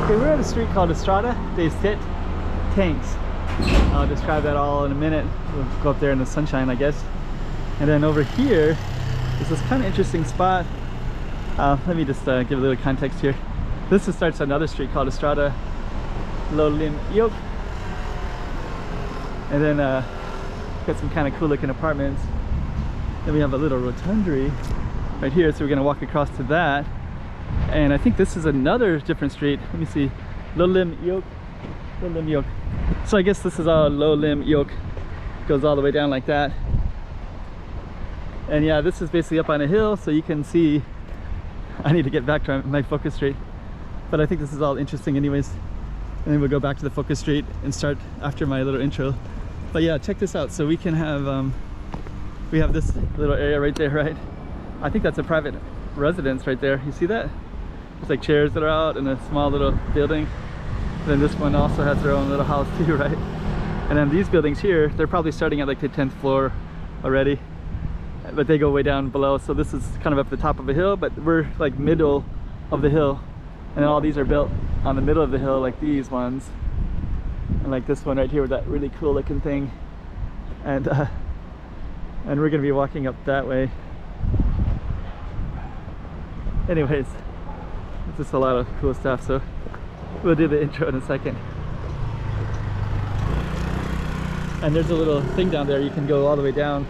Okay, we're at a street called Estrada de Sete Tanques. I'll describe that all in a minute. We'll go up there in the sunshine, I guess. And then over here is this kind of interesting spot. Let me just give a little context here. This starts another street called Estrada de and then got some kind of cool looking apartments. Then we have a little rotundry right here, so we're gonna walk across to that. And I think this is another different street. Let me see. Low Lim Yoke. So I guess this is all Low Lim Yoke. Goes all the way down like that. And yeah, this is basically up on a hill, so you can see. I need to get back to my focus street, but I think this is all interesting anyways. And then we'll go back to the focus street and start after my little intro. But yeah, check this out. So we can have we have this little area right there, right? I think that's a private residence right there. You see that? There's like chairs that are out in a small little building. And then this one also has their own little house too, right? And then these buildings here, they're probably starting at like the 10th floor already, but they go way down below. So this is kind of up the top of a hill, but we're like middle of the hill. And then all these are built on the middle of the hill, like these ones. And like this one right here with that really cool looking thing. And we're gonna be walking up that way. Anyways, it's just a lot of cool stuff, so we'll do the intro in a second. And there's a little thing down there, you can go all the way down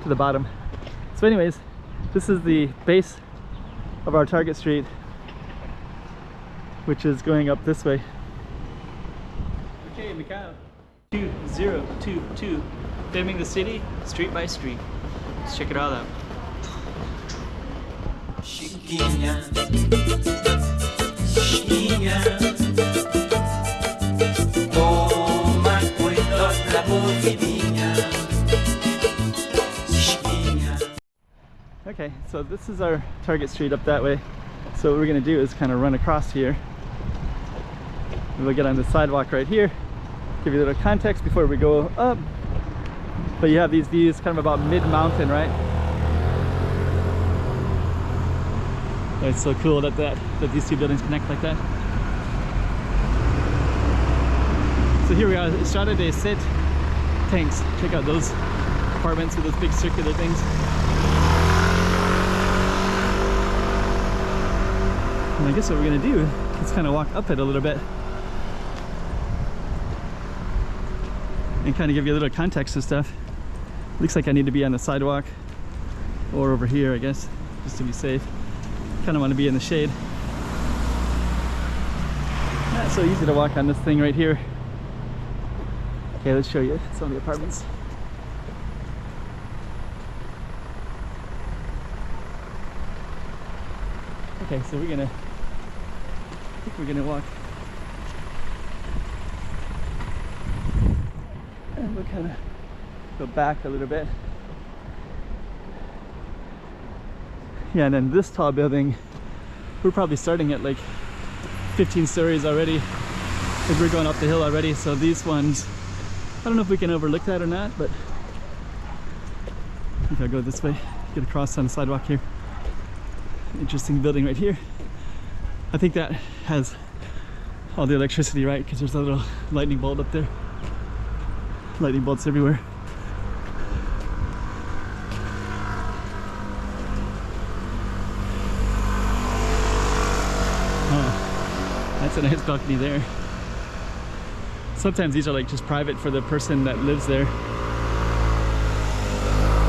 to the bottom. So anyways, this is the base of our target street, which is going up this way. Okay, Macau 2022, filming the city street by street. Let's check it all out. Chiquinha, chiquinha, toma cuidado da movidinha, chiquinha. Okay, so this is our target street up that way. So what we're gonna do is kind of run across here. We'll get on the sidewalk right here, give you a little context before we go up. But you have these views kind of about mid-mountain, right? It's so cool that these two buildings connect like that. So here we are, Estrada de Sete Tanques. Check out those apartments with those big circular things. And I guess what we're gonna do is kind of walk up it a little bit and kind of give you a little context and stuff. Looks like I need to be on the sidewalk or over here, I guess, just to be safe. Kind of want to be in the shade. Not so easy to walk on this thing right here. Okay, let's show you some of the apartments. Okay, so I think we're gonna walk. And we'll kind of go back a little bit. Yeah, and then this tall building, we're probably starting at like 15 stories already. Like we're going up the hill already, so these ones, I don't know if we can overlook that or not, but I think I'll go this way, get across on the sidewalk here. Interesting building right here. I think that has all the electricity, right? Because there's a little lightning bolt up there. Lightning bolts everywhere. Oh, that's a nice balcony there. Sometimes these are like just private for the person that lives there.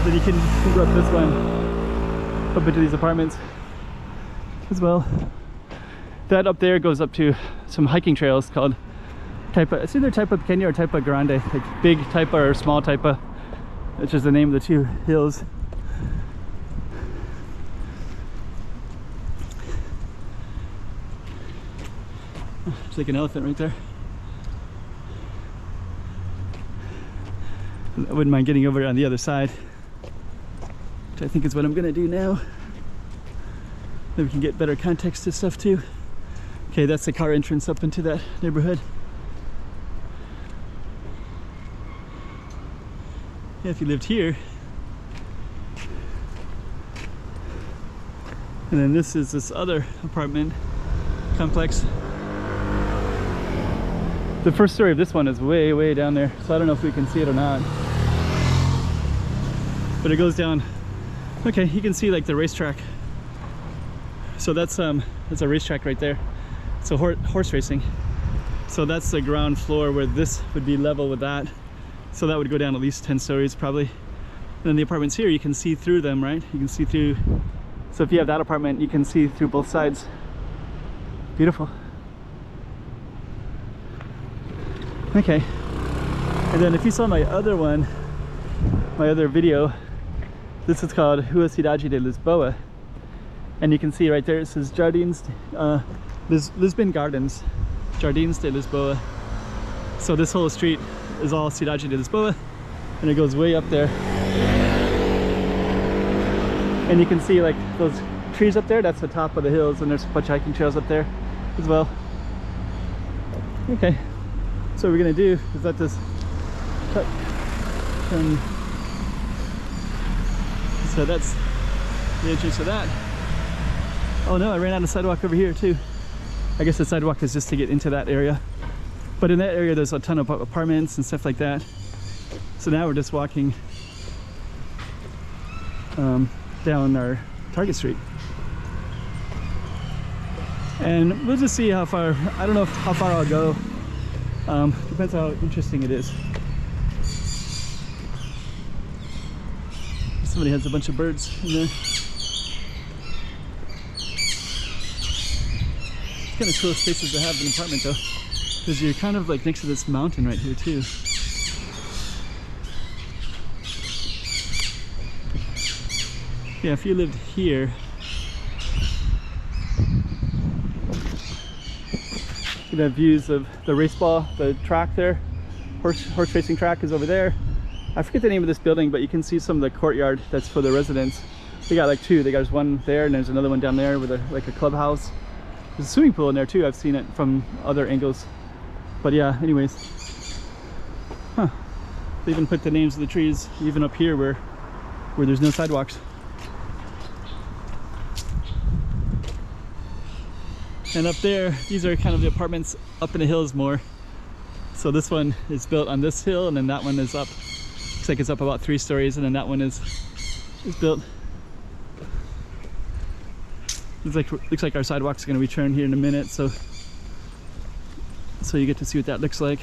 Then you can go up this one, up into these apartments as well. That up there goes up to some hiking trails called Taipa. It's either Taipa Pequeña or Taipa Grande, like big Taipa or small Taipa, which is the name of the two hills. There's like an elephant right there. I wouldn't mind getting over on the other side, which I think is what I'm gonna do now. Then we can get better context to stuff too. Okay, that's the car entrance up into that neighborhood. Yeah, if you lived here. And then this is this other apartment complex. The first story of this one is way down there, so I don't know if we can see it or not. But it goes down. Okay, you can see like the racetrack. So that's a racetrack right there. So horse racing. So that's the ground floor where this would be level with that. So that would go down at least 10 stories probably. And then the apartments here, you can see through them, right? You can see through. So if you have that apartment, you can see through both sides. Beautiful. Okay. And then if you saw my other one, my other video, this is called Rua Cidade de Lisboa. And you can see right there, it says Jardins, Lisbon Gardens, Jardins de Lisboa. So this whole street is all Cidade de Lisboa, and it goes way up there. And you can see like those trees up there, that's the top of the hills, and there's a bunch of hiking trails up there as well. Okay, so what we're gonna do is let this turn. So that's the entrance to that. Oh no, I ran out of sidewalk over here too. I guess the sidewalk is just to get into that area. But in that area there's a ton of apartments and stuff like that. So now we're just walking down our Target Street. And we'll just see how far, I don't know how far I'll go. Depends how interesting it is. Somebody has a bunch of birds in there. It's kind of cool spaces to have in an apartment though, because you're kind of like next to this mountain right here too. Yeah, if you lived here, you'd have views of the race ball, the track there. Horse racing track is over there. I forget the name of this building, but you can see some of the courtyard that's for the residents. They got like two. They got one there, and there's another one down there with like a clubhouse. There's a swimming pool in there too. I've seen it from other angles. But yeah, anyways. Huh. They even put the names of the trees even up here where there's no sidewalks. And up there, these are kind of the apartments up in the hills more. So this one is built on this hill, and then that one is up. Looks like it's up about 3 stories, and then that one is built. Looks like our sidewalk's going to return here in a minute, so you get to see what that looks like.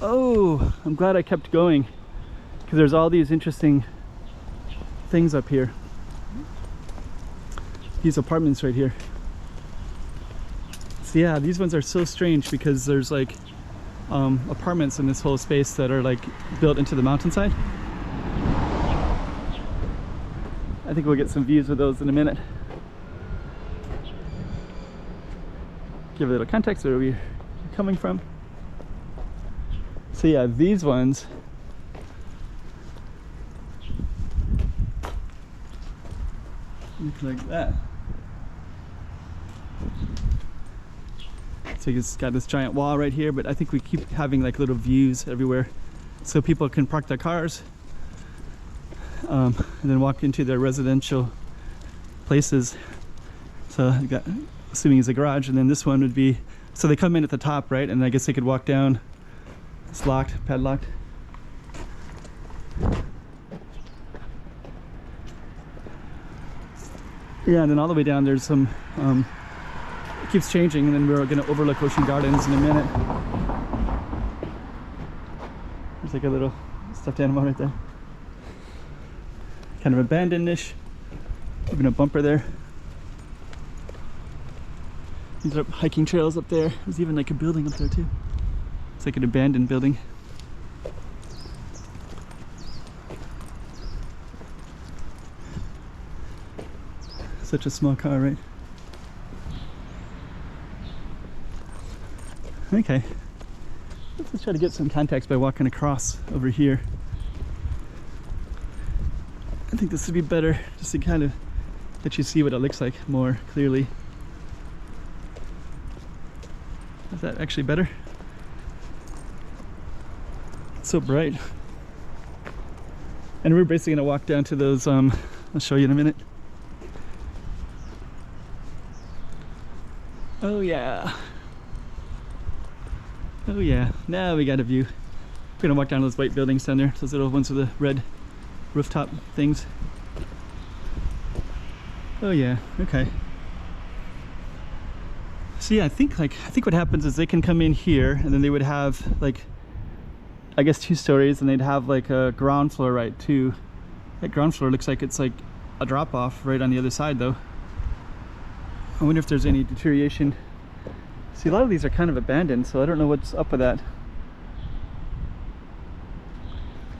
Oh, I'm glad I kept going, because there's all these interesting things up here. These apartments right here. So yeah, these ones are so strange because there's like apartments in this whole space that are like built into the mountainside. I think we'll get some views of those in a minute. Give a little context where we're coming from. So yeah, these ones look like that. So it's got this giant wall right here, but I think we keep having like little views everywhere so people can park their cars and then walk into their residential places. So I got, assuming it's a garage, and then this one would be, so they come in at the top, right? And I guess they could walk down. It's locked, padlocked. Yeah, and then all the way down there's some it keeps changing, and then we're going to overlook Ocean Gardens in a minute. There's like a little stuffed animal right there. Kind of abandoned-ish. Even a bumper there. These are hiking trails up there. There's even like a building up there too. It's like an abandoned building. Such a small car, right? Okay, let's just try to get some context by walking across over here. I think this would be better, just to kind of let you see what it looks like more clearly. Is that actually better? It's so bright. And we're basically gonna walk down to those, I'll show you in a minute. Oh yeah. Oh yeah, now we got a view. We're gonna walk down those white buildings down there, those little ones with the red rooftop things. Oh yeah, okay. So yeah, I think what happens is they can come in here and then they would have like, I guess 2 stories, and they'd have like a ground floor right too. That ground floor looks like it's like a drop off right on the other side though. I wonder if there's any deterioration. See, a lot of these are kind of abandoned, so I don't know what's up with that.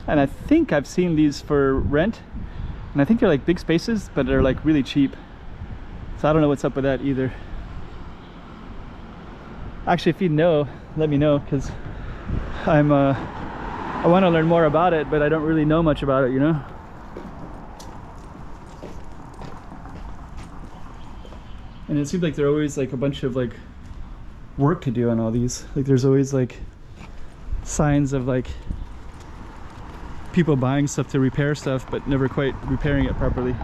And I think I've seen these for rent, and I think they're like big spaces, but they're like really cheap. So I don't know what's up with that either. Actually, if you know, let me know, because I want to learn more about it, but I don't really know much about it, you know? And it seems like there are always like a bunch of like work to do on all these. Like there's always like signs of like people buying stuff to repair stuff, but never quite repairing it properly.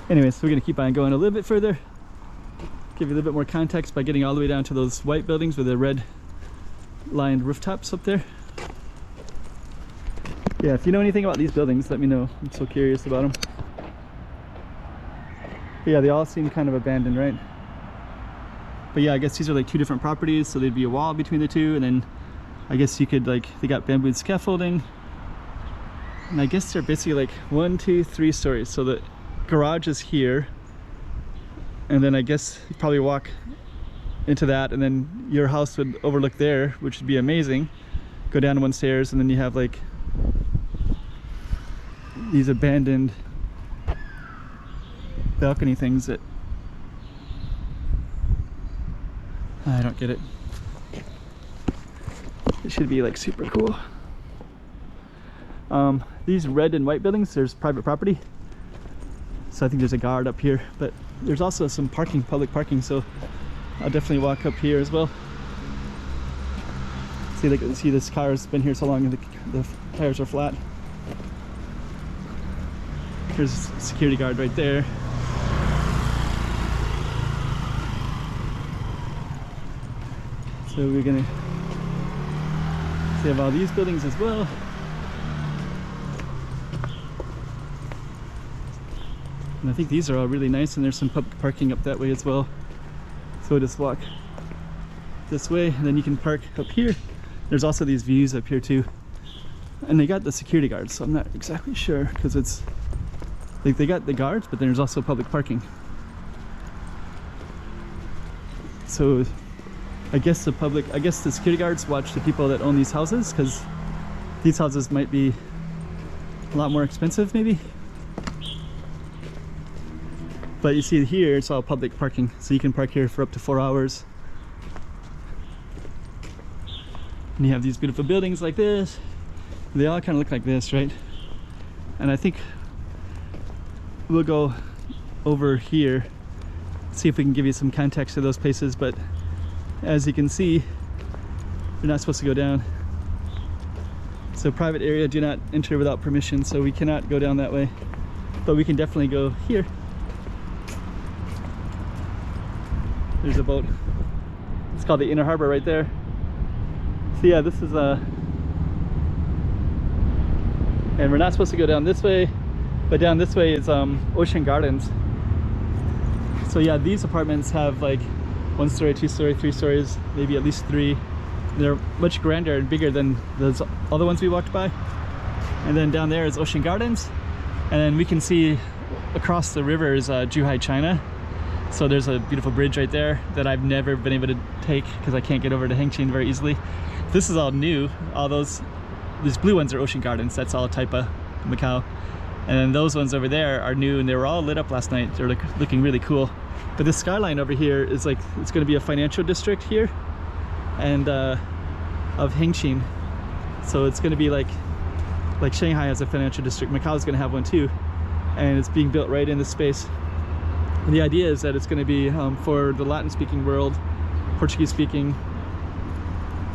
Anyway, so we're gonna keep on going a little bit further, give you a little bit more context by getting all the way down to those white buildings with the red lined rooftops up there. Yeah, if you know anything about these buildings, let me know. I'm so curious about them. But yeah, they all seem kind of abandoned, right? But yeah, I guess these are like 2 different properties, so there'd be a wall between the 2, and then I guess you could like, they got bamboo scaffolding, and I guess they're basically like 1, 2, 3 stories. So the garage is here, and then I guess you probably walk into that, and then your house would overlook there, which would be amazing. Go down 1 stairs, and then you have like these abandoned balcony things that I don't get it. It should be like super cool. These red and white buildings, there's private property, so I think there's a guard up here, but there's also some parking, public parking, so I'll definitely walk up here as well. See, like, see, this car's been here so long and the tires are flat. There's a security guard right there. So we're gonna have all these buildings as well. And I think these are all really nice, and there's some public parking up that way as well. So we'll just walk this way, and then you can park up here. There's also these views up here too. And they got the security guards, so I'm not exactly sure, because it's like they got the guards, but then there's also public parking. So I guess the security guards watch the people that own these houses, because these houses might be a lot more expensive maybe. But you see here, it's all public parking, so you can park here for up to 4 hours. And you have these beautiful buildings like this. They all kind of look like this, right? And I think we'll go over here, see if we can give you some context to those places, but as you can see, you're not supposed to go down. So private area, do not enter without permission, so we cannot go down that way. But we can definitely go here. There's a boat. It's called the Inner Harbor right there. So yeah, this is and we're not supposed to go down this way, but down this way is Ocean Gardens. So yeah, these apartments have like 1 story, 2 story, 3 stories, maybe at least 3. They're much grander and bigger than those other ones we walked by. And then down there is Ocean Gardens, and then we can see across the river is Zhuhai, China. So there's a beautiful bridge right there that I've never been able to take because I can't get over to Hengqin very easily. This is all new. All these blue ones are Ocean Gardens. That's all Taipa, Macau. And then those ones over there are new, and they were all lit up last night. They're looking really cool. But this skyline over here is like, it's going to be a financial district here, and of Hengqin. So it's going to be like Shanghai has a financial district. Macau is going to have one too, and it's being built right in this space. And the idea is that it's going to be for the Latin-speaking world, Portuguese-speaking,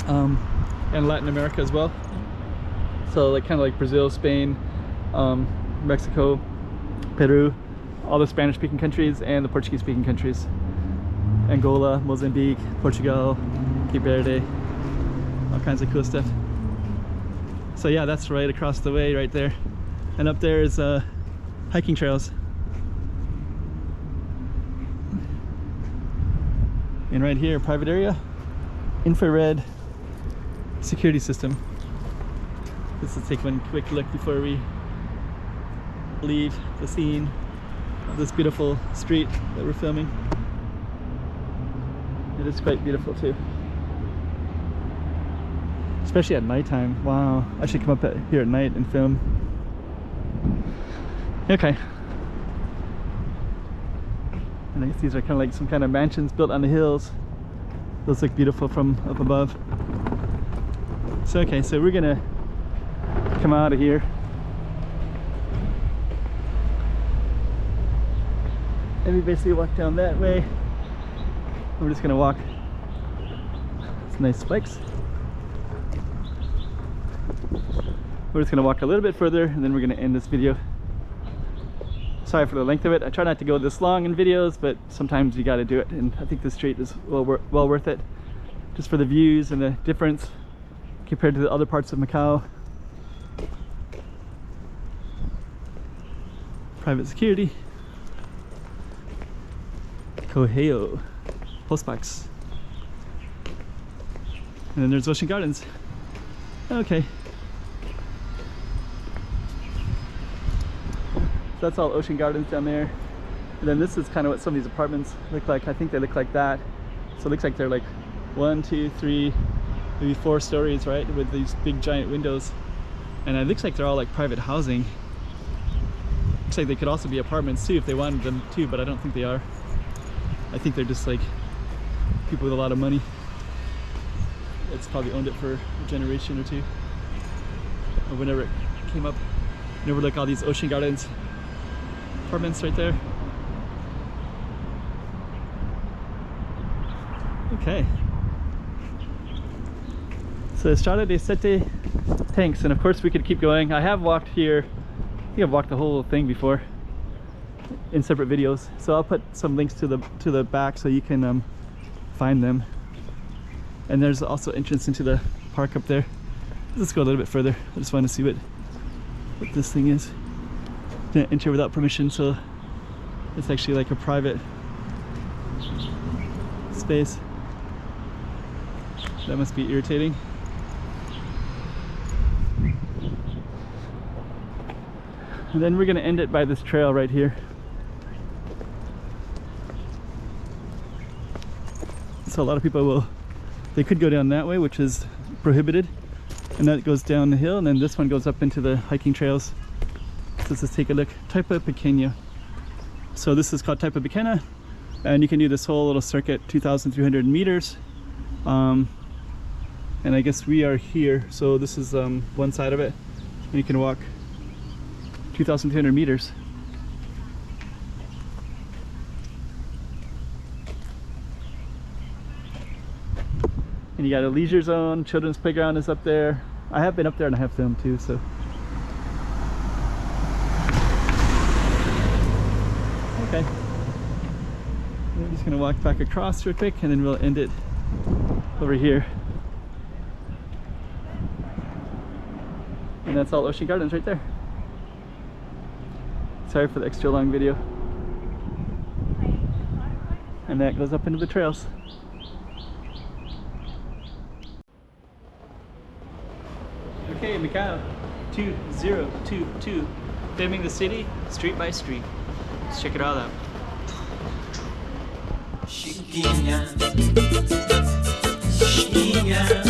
and Latin America as well. So like kind of like Brazil, Spain, Mexico, Peru, all the Spanish speaking countries and the Portuguese speaking countries. Angola, Mozambique, Portugal, Cape Verde, all kinds of cool stuff. So yeah, that's right across the way right there. And up there is hiking trails. And right here, private area, infrared security system. Let's just take one quick look before we leave the scene of this beautiful street that we're filming. It is quite beautiful too. Especially at nighttime. Wow, I should come up here at night and film. Okay. And I guess these are kind of like some kind of mansions built on the hills. Those look beautiful from up above. So okay, so we're gonna come out of here. And we basically walk down that way. We're just gonna walk some nice spikes. We're just gonna walk a little bit further and then we're gonna end this video. Sorry for the length of it. I try not to go this long in videos, but sometimes you gotta do it, and I think this street is well worth it, just for the views and the difference compared to the other parts of Macau. Private security. Correio postbox. And then there's Ocean Gardens. Okay. So that's all Ocean Gardens down there. And then this is kind of what some of these apartments look like. I think they look like that. So it looks like they're like 1, 2, 3, maybe 4 stories, right? With these big giant windows. And it looks like they're all like private housing. Looks like they could also be apartments too if they wanted them too, but I don't think they are. I think they're just like people with a lot of money. It's probably owned it for a generation or two, or whenever it came up. And overlook all these Ocean Gardens apartments right there. Okay. So Estrada de Sete Tanques, and of course we could keep going. I have walked here. I think I've walked the whole thing before in separate videos, so I'll put some links to the back so you can find them. And there's also entrance into the park up there. Let's go a little bit further. I just want to see what this thing is. Didn't enter without permission, so it's actually like a private space. That must be irritating. And then we're gonna end it by this trail right here. So a lot of people they could go down that way, which is prohibited, and that goes down the hill, and then this one goes up into the hiking trails. So let's just take a look. Taipa Pequena. So this is called Taipa Pequena, and you can do this whole little circuit, 2,300 meters. And I guess we are here, so this is one side of it, and you can walk 2,300 meters. And you got a leisure zone, children's playground is up there. I have been up there and I have filmed too, so. Okay. I'm just gonna walk back across real quick and then we'll end it over here. And that's all Ocean Gardens right there. Sorry for the extra long video. And that goes up into the trails. Okay, Macau 2022. Filming the city street by street. Let's check it all out. Chiquinha, Chiquinha.